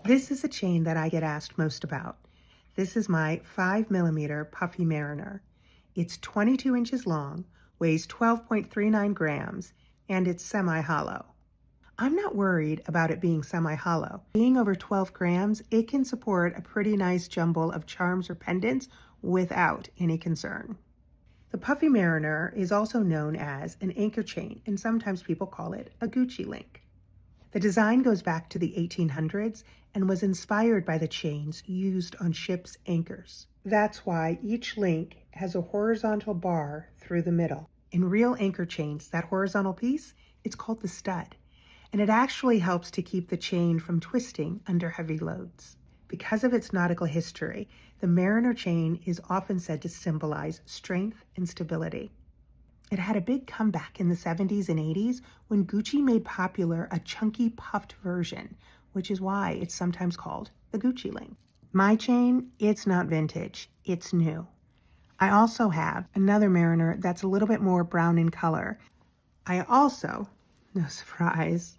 This is a chain that I get asked most about. This is my 5mm Puffy Mariner. It's 22 inches long, weighs 12.39 grams, and it's semi-hollow. I'm not worried about it being semi-hollow. Being over 12 grams, it can support a pretty nice jumble of charms or pendants without any concern. The Puffy Mariner is also known as an anchor chain, and sometimes people call it a Gucci link. The design goes back to the 1800s and was inspired by the chains used on ships' anchors. That's why each link has a horizontal bar through the middle. In real anchor chains, that horizontal piece, it's called the stud, and it actually helps to keep the chain from twisting under heavy loads. Because of its nautical history, the Mariner chain is often said to symbolize strength and stability. It had a big comeback in the 70s and 80s when Gucci made popular a chunky puffed version, which is why it's sometimes called the Gucci link. My chain, it's not vintage, it's new. I also have another Mariner that's a little bit more brown in color. No surprise,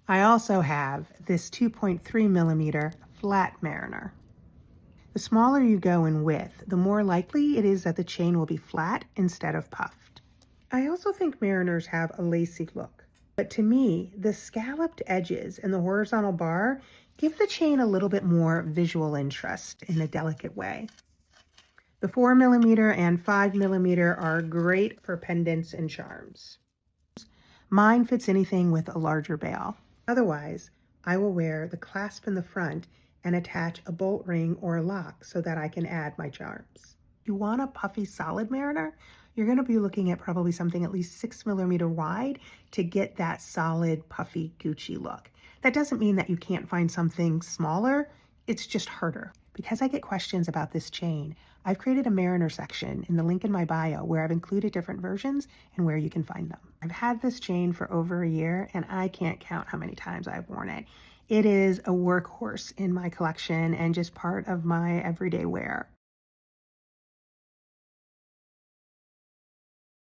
I also have this 2.3mm flat Mariner. The smaller you go in width, the more likely it is that the chain will be flat instead of puffed. I also think Mariners have a lacy look, but to me, the scalloped edges and the horizontal bar give the chain a little bit more visual interest in a delicate way. The 4mm and 5mm are great for pendants and charms. Mine fits anything with a larger bail. Otherwise, I will wear the clasp in the front and attach a bolt ring or a lock so that I can add my charms. If you want a puffy solid Mariner, you're going to be looking at probably something at least 6mm wide to get that solid puffy Gucci look. That doesn't mean that you can't find something smaller, it's just harder. Because I get questions about this chain, I've created a Mariner section in the link in my bio where I've included different versions and where you can find them. I've had this chain for over a year and I can't count how many times I've worn it. It is a workhorse in my collection and just part of my everyday wear.